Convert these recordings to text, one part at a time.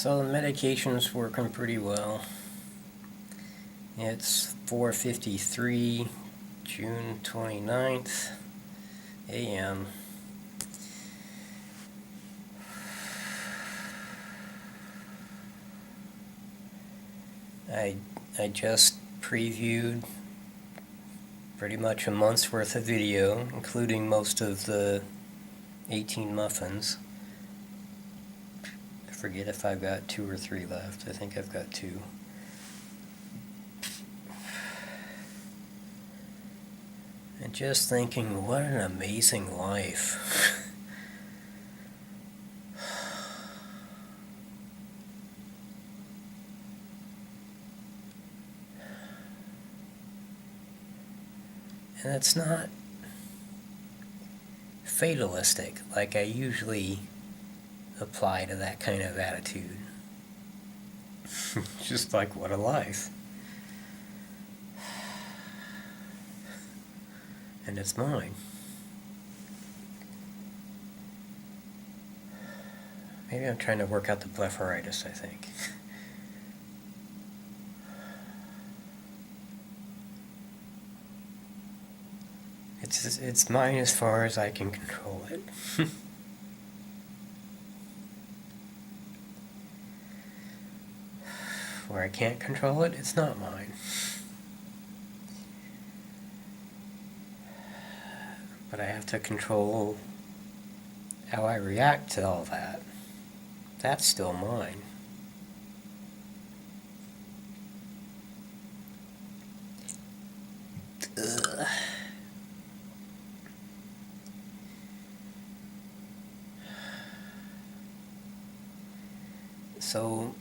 So the medication's working pretty well. It's 4:53, June 29th, a.m. I just previewed pretty much a month's worth of video, including most of the 18 muffins. I forget if I've got 2 or 3 left. I think I've got 2. And just thinking, what an amazing life. And it's not fatalistic like I usually apply to that kind of attitude. Just like, what a life. And it's mine. Maybe I'm trying to work out the blepharitis, I think. It's mine as far as I can control it. Where I can't control it, it's not mine. But I have to control how I react to all that. That's still mine. Ugh. So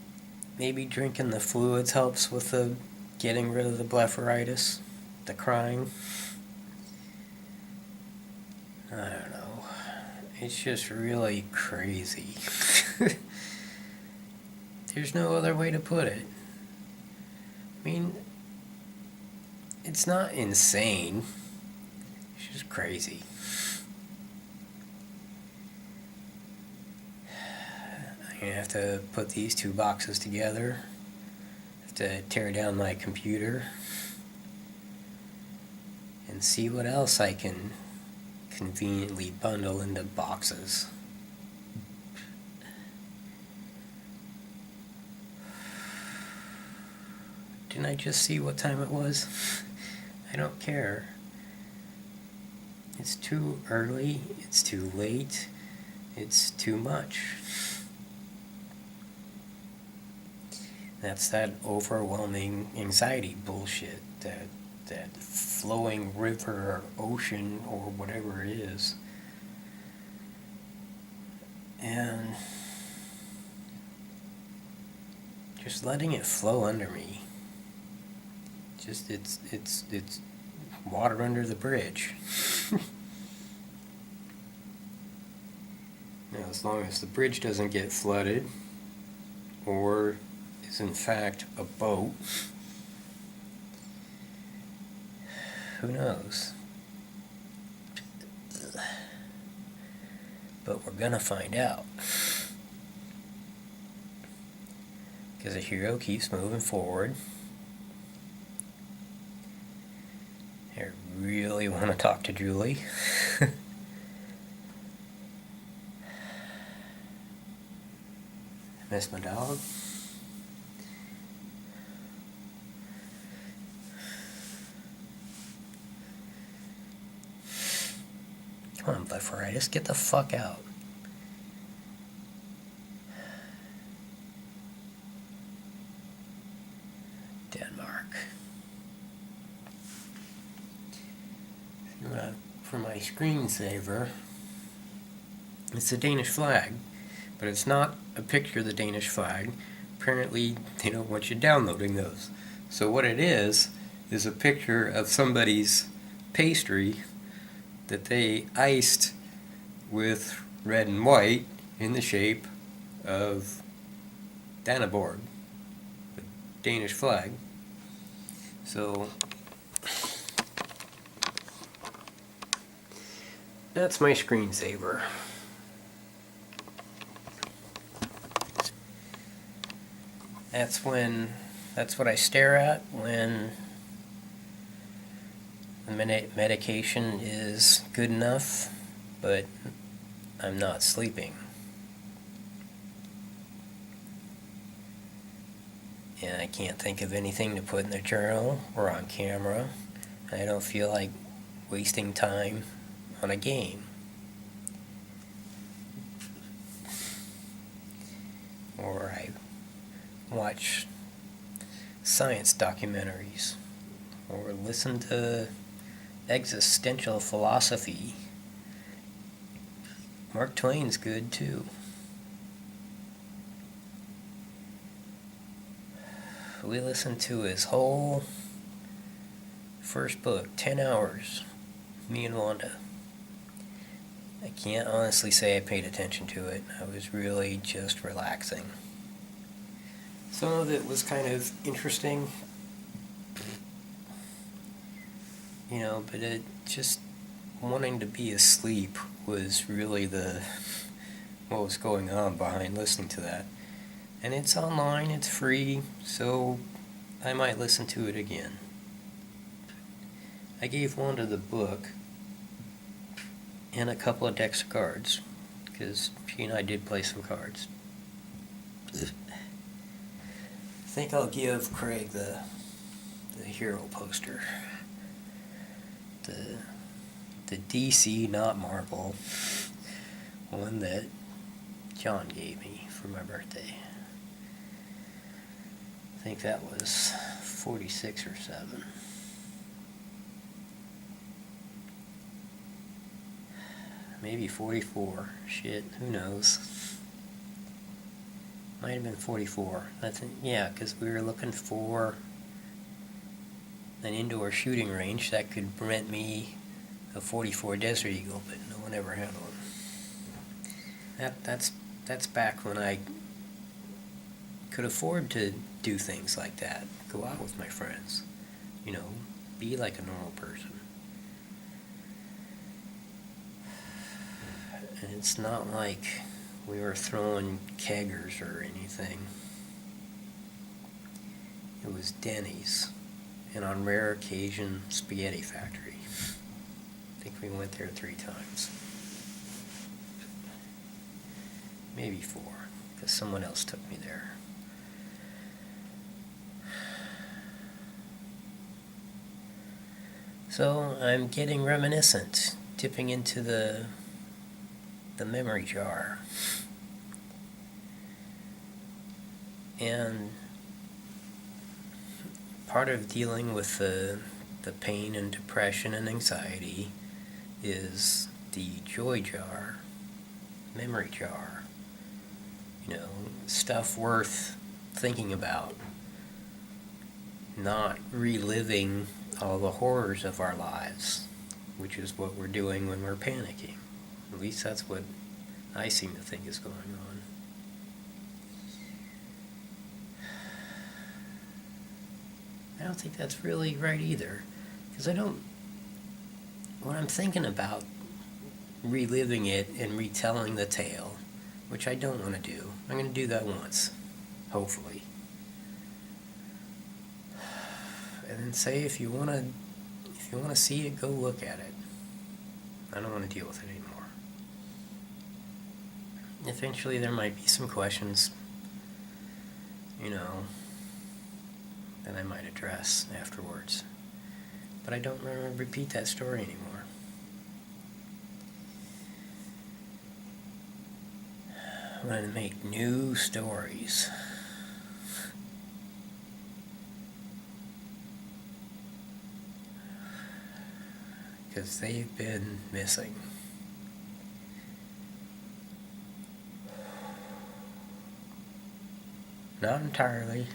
maybe drinking the fluids helps with the getting rid of the blepharitis, the crying. I don't know. It's just really crazy. There's no other way to put it. I mean, it's not insane. It's just crazy. I'm gonna have to put these 2 boxes together. I have to tear down my computer and see what else I can conveniently bundle into boxes. Didn't I just see what time it was? I don't care. It's too early, it's too late, it's too much. That's that overwhelming anxiety bullshit, that flowing river or ocean or whatever it is. And just letting it flow under me. Just it's water under the bridge. Now, as long as the bridge doesn't get flooded, or is in fact a boat, who knows? But we're gonna find out. Because the hero keeps moving forward. I really want to talk to Julie. I miss my dog. Come on, blepharitis, get the fuck out. Denmark. For my screensaver, it's a Danish flag, but it's not a picture of the Danish flag. Apparently, they don't want you downloading those. So what it is a picture of somebody's pastry that they iced with red and white in the shape of Dannebrog, the Danish flag. So that's my screensaver. That's what I stare at when the medication is good enough, but I'm not sleeping. And I can't think of anything to put in the journal or on camera. I don't feel like wasting time on a game. Or I watch science documentaries or listen to existential philosophy. Mark Twain's good too. We listened to his whole first book, 10 hours, me and Wanda. I can't honestly say I paid attention to it. I was really just relaxing. Some of it was kind of interesting, but it just wanting to be asleep was really what was going on behind listening to that. And it's online, it's free, so I might listen to it again. I gave Wanda the book and a couple of decks of cards, because she and I did play some cards. I think I'll give Craig the hero poster. The DC, not Marvel, one that John gave me for my birthday. I think that was 46 or 7. Maybe 44. Shit, who knows? Might have been 44. Because we were looking for an indoor shooting range that could rent me a 44 Desert Eagle, but no one ever had one. That's back when I could afford to do things like that. Go out with my friends. Be like a normal person. And it's not like we were throwing keggers or anything. It was Denny's, and on rare occasion, Spaghetti Factory. I think we went there 3 times. Maybe 4, because someone else took me there. So I'm getting reminiscent, dipping into the memory jar. And part of dealing with the pain and depression and anxiety is the joy jar, memory jar. Stuff worth thinking about. Not reliving all the horrors of our lives, which is what we're doing when we're panicking. At least that's what I seem to think is going on. I don't think that's really right either, because when I'm thinking about reliving it and retelling the tale, which I don't want to do, I'm going to do that once, hopefully. And then say if you want to see it, go look at it. I don't want to deal with it anymore. Eventually there might be some questions, that I might address afterwards. But I don't want to repeat that story anymore. I want to make new stories. Because they've been missing. Not entirely,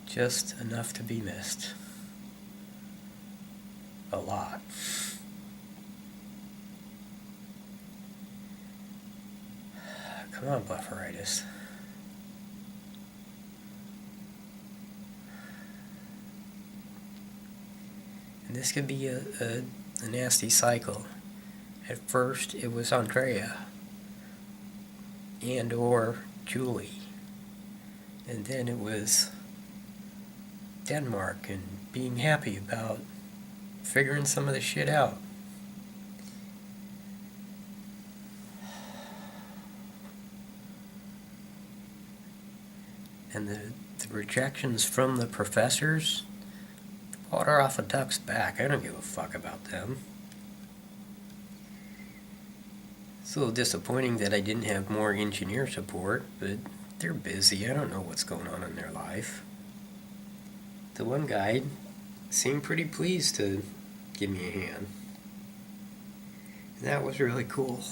just enough to be missed. A lot. Come on, Blufferitis. And this could be a nasty cycle. At first, it was Andrea and or Julie. And then it was Denmark and being happy about figuring some of the shit out. And the rejections from the professors, water off a duck's back. I don't give a fuck about them. It's a little disappointing that I didn't have more engineer support, but they're busy. I don't know what's going on in their life. The one guy seemed pretty pleased to give me a hand. And that was really cool.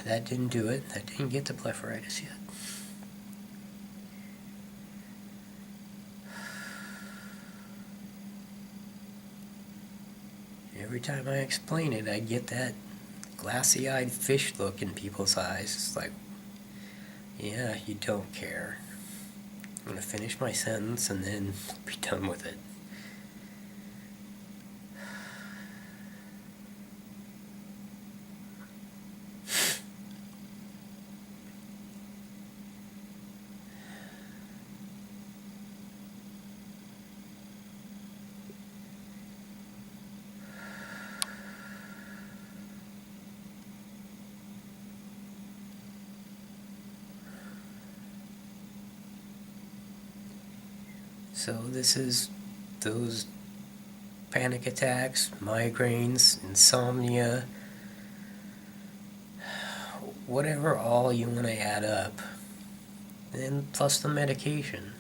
That didn't do it. That didn't get to blepharitis yet. Every time I explain it, I get that glassy-eyed fish look in people's eyes. It's like, yeah, you don't care. I'm going to finish my sentence and then be done with it. So this is those panic attacks, migraines, insomnia, whatever all you want to add up, and plus the medication.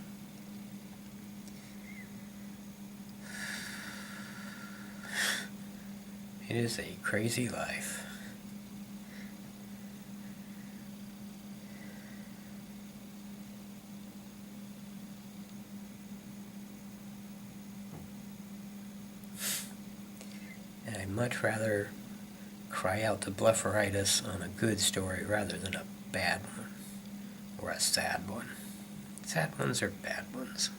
It is a crazy life. And I'd much rather cry out to blepharitis on a good story rather than a bad one or a sad one. Sad ones are bad ones.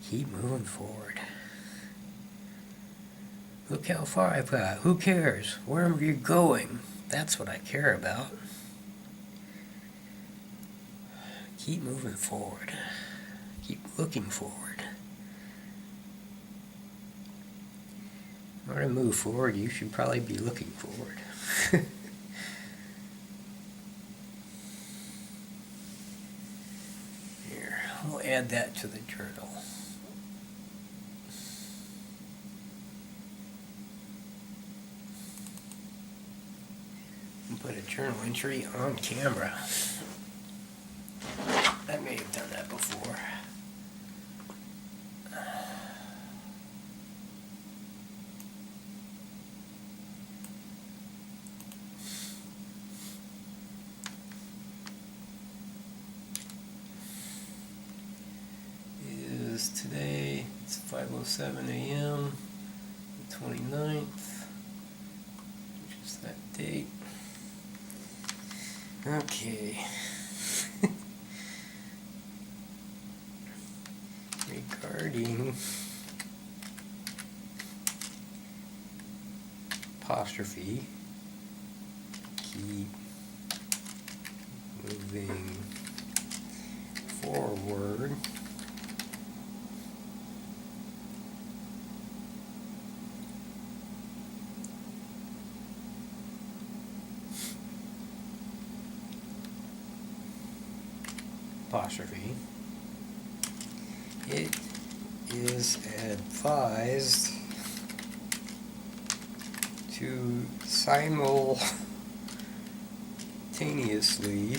Keep moving forward. Look how far I've got. Who cares? Where are you going? That's what I care about. Keep moving forward. Keep looking forward. In order to move forward, you should probably be looking forward. Here, we'll add that to the journal. And put a journal entry on camera. I may have done that before. Today, it's 5:07 a.m., the 29th, which is that date. Okay. Regarding apostrophe, keep moving forward. Apostrophe. It is advised to simultaneously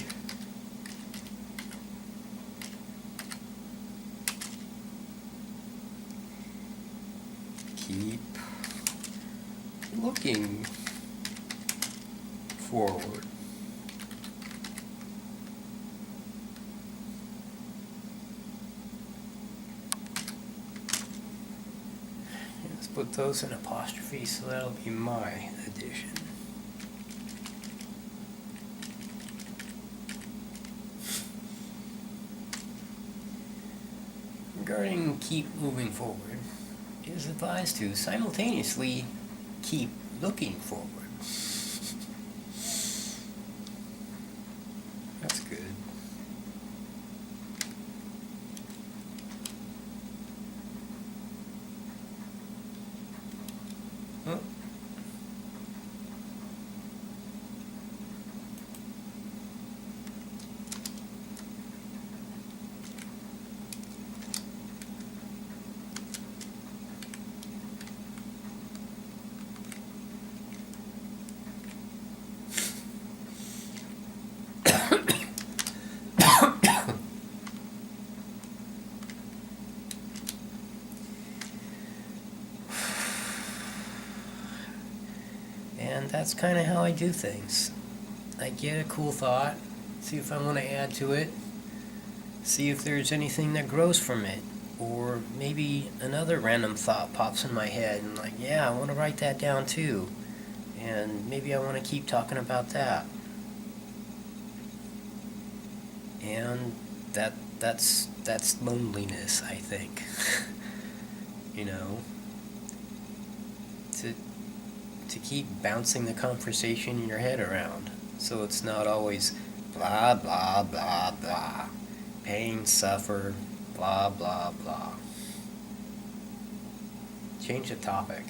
keep looking forward. Let's put those in apostrophe, so that'll be my addition. regarding keep moving forward, it is advised to simultaneously keep looking forward. That's good. Oh. And that's kind of how I do things. I get a cool thought, see if I want to add to it, see if there's anything that grows from it, or maybe another random thought pops in my head and like, yeah, I want to write that down too, and maybe I want to keep talking about that. And that's loneliness, I think. You know, to keep bouncing the conversation in your head around, so it's not always blah blah blah blah, pain, suffer, blah blah blah. Change the topic.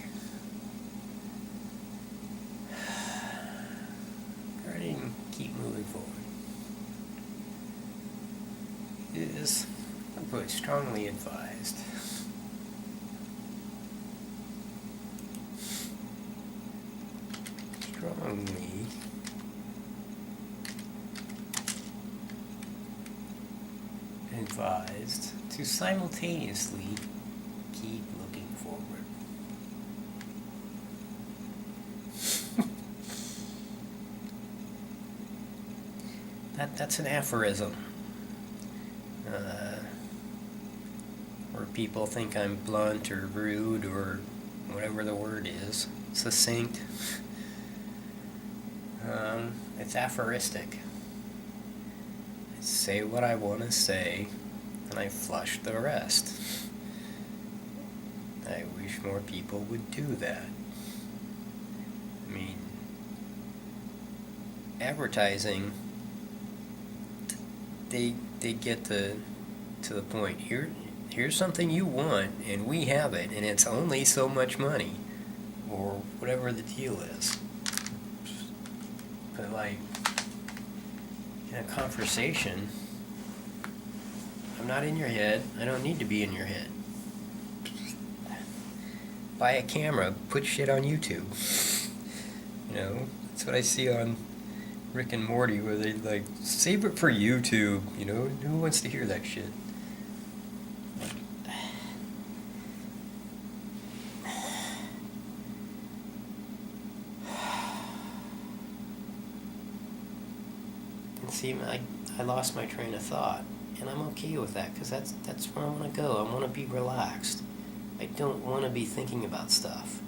Regarding keep moving forward, it is strongly advised. Strongly advised to simultaneously keep looking forward. That's an aphorism. Where people think I'm blunt or rude or whatever the word is, succinct. It's aphoristic. I say what I want to say, and I flush the rest. I wish more people would do that. I mean, advertising, they get to the point. Here's something you want, and we have it, and it's only so much money, or whatever the deal is. But like, in a conversation, I'm not in your head. I don't need to be in your head. Buy a camera, put shit on YouTube. You know, that's what I see on Rick and Morty, where they like, save it for YouTube. You know, who wants to hear that shit? See, I lost my train of thought, and I'm okay with that, because that's where I want to go. I want to be relaxed. I don't want to be thinking about stuff.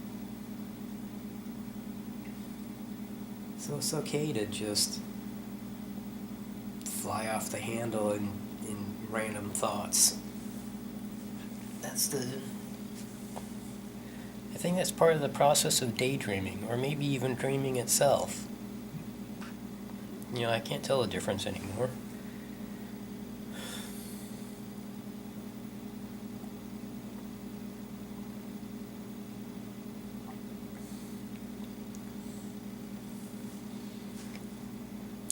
So it's okay to just fly off the handle in random thoughts. I think that's part of the process of daydreaming, or maybe even dreaming itself. You know, I can't tell the difference anymore.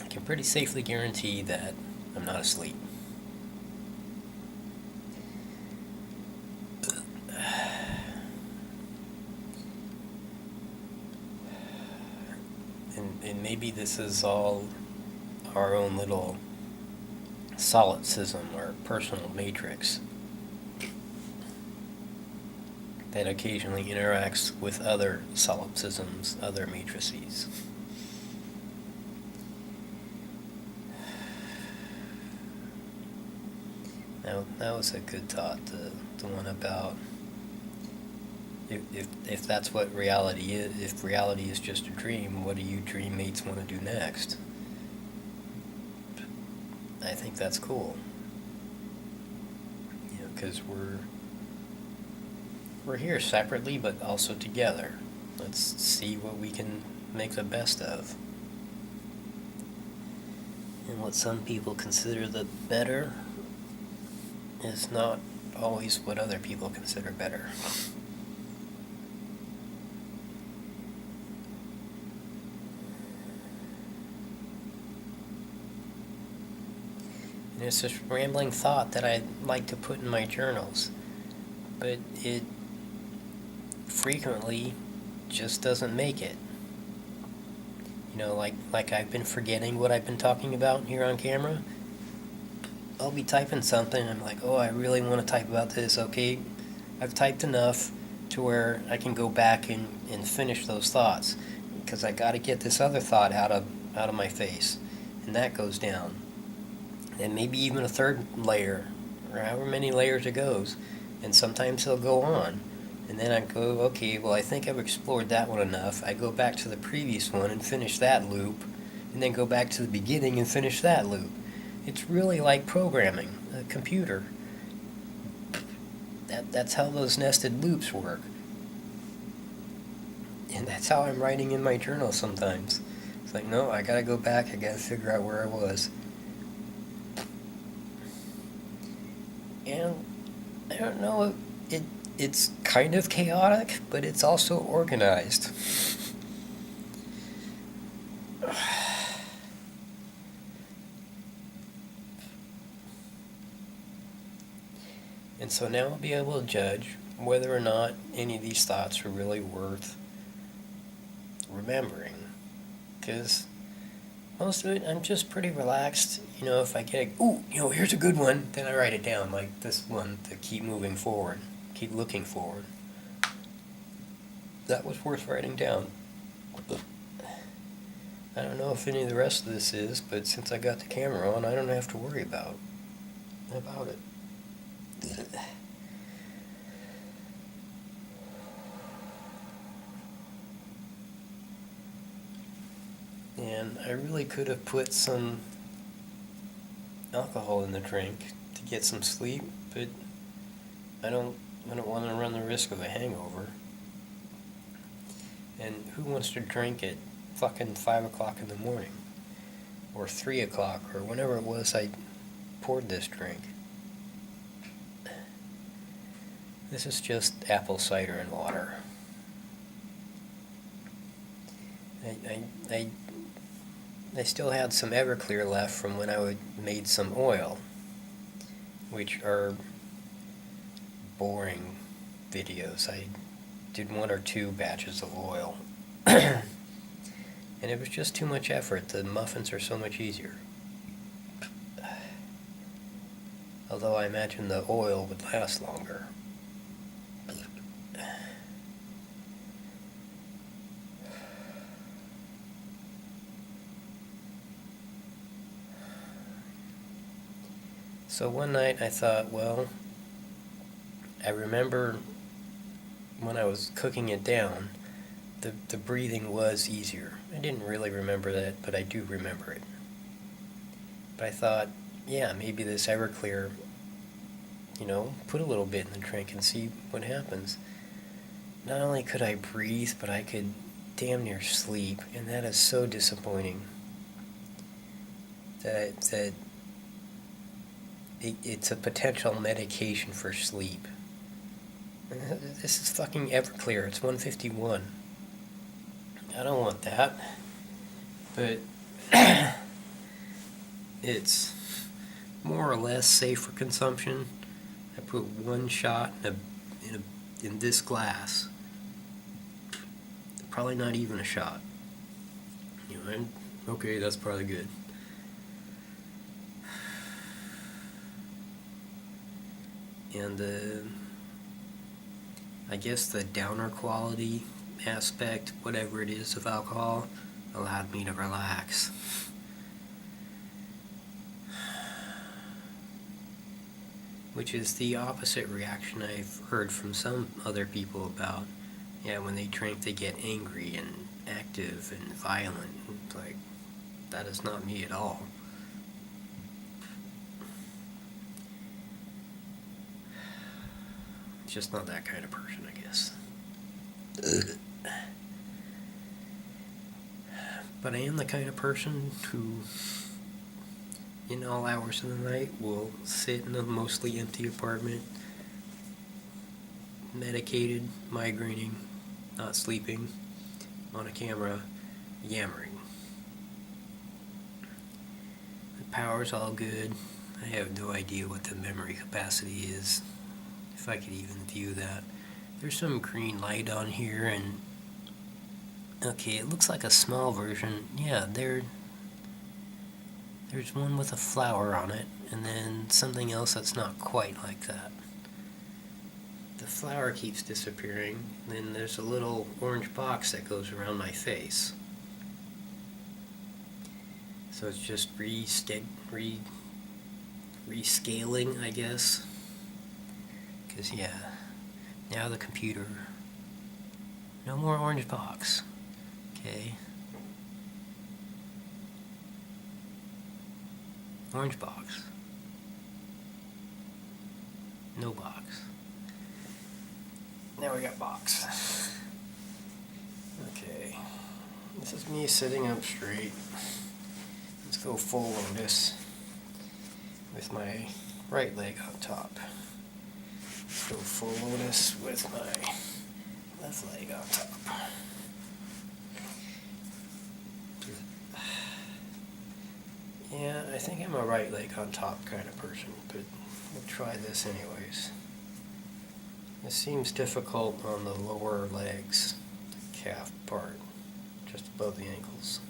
I can pretty safely guarantee that I'm not asleep. And maybe this is all our own little solipsism or personal matrix that occasionally interacts with other solipsisms, other matrices. Now, that was a good thought, the one about if that's what reality is, if reality is just a dream, what do you dream mates want to do next? I think that's cool. You know, because we're here separately but also together. Let's see what we can make the best of. And what some people consider the better is not always what other people consider better. And it's this rambling thought that I like to put in my journals, but it frequently just doesn't make it. You know, like I've been forgetting what I've been talking about here on camera. I'll be typing something, I'm like, oh, I really want to type about this. Okay, I've typed enough to where I can go back and finish those thoughts, because I got to get this other thought out of my face, and that goes down. And maybe even a third layer, or however many layers it goes, and sometimes they'll go on. And then I go, okay, well, I think I've explored that one enough. I go back to the previous one and finish that loop, and then go back to the beginning and finish that loop. It's really like programming a computer. That's how those nested loops work. And that's how I'm writing in my journal sometimes. It's like, no, I gotta go back, I gotta figure out where I was. And I don't know, it's kind of chaotic, but it's also organized. And so now I'll be able to judge whether or not any of these thoughts are really worth remembering. Because most of it, I'm just pretty relaxed. You know, if I get here's a good one, then I write it down, like this one, to keep moving forward, keep looking forward. That was worth writing down. I don't know if any of the rest of this is, but since I got the camera on, I don't have to worry about it. And I really could have put some alcohol in the drink to get some sleep, but I don't want to run the risk of a hangover. And who wants to drink at fucking 5 o'clock in the morning? Or 3 o'clock, or whenever it was I poured this drink. This is just apple cider and water. I still had some Everclear left from when I made some oil, which are boring videos. I did 1 or 2 batches of oil, and it was just too much effort. The muffins are so much easier. Although I imagine the oil would last longer. So one night I thought, well, I remember when I was cooking it down, the breathing was easier. I didn't really remember that, but I do remember it. But I thought, yeah, maybe this Everclear, put a little bit in the drink and see what happens. Not only could I breathe, but I could damn near sleep, and that is so disappointing. That it's a potential medication for sleep. This is fucking Everclear. It's 151. I don't want that. But it's more or less safe for consumption. I put 1 shot in this glass. Probably not even a shot. Okay, that's probably good. And I guess the downer quality aspect, whatever it is, of alcohol, allowed me to relax. Which is the opposite reaction I've heard from some other people about. Yeah, when they drink, they get angry and active and violent. It's like, that is not me at all. just not that kind of person, I guess. But I am the kind of person who, in all hours of the night, will sit in a mostly empty apartment, medicated, migraining, not sleeping, on a camera, yammering. The power's all good. I have no idea what the memory capacity is, if I could even view that. There's some green light on here, and okay, it looks like a small version. Yeah, there's one with a flower on it, and then something else that's not quite like that. The flower keeps disappearing, then there's a little orange box that goes around my face. So it's just rescaling, I guess. Because, yeah, now the computer. No more orange box. Okay. Orange box. No box. Now we got box. Okay. This is me sitting up straight. Let's go full lotus with my right leg on top. Let's go full lotus with my left leg on top. Yeah, I think I'm a right leg on top kind of person, but we'll try this anyways. This seems difficult on the lower legs, the calf part, just above the ankles.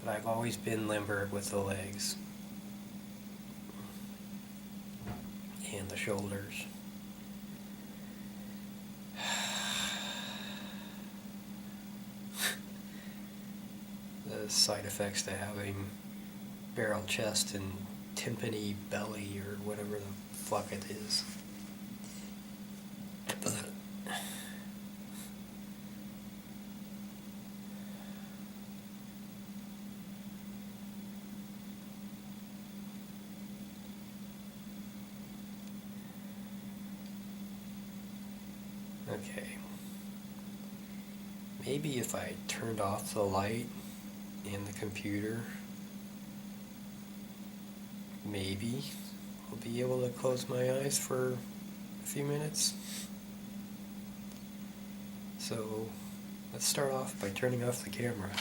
But I've always been limber with the legs and the shoulders. The side effects to having barrel chest and timpani belly or whatever the fuck it is. Okay. Maybe if I turned off the light in the computer, maybe I'll be able to close my eyes for a few minutes. So let's start off by turning off the camera.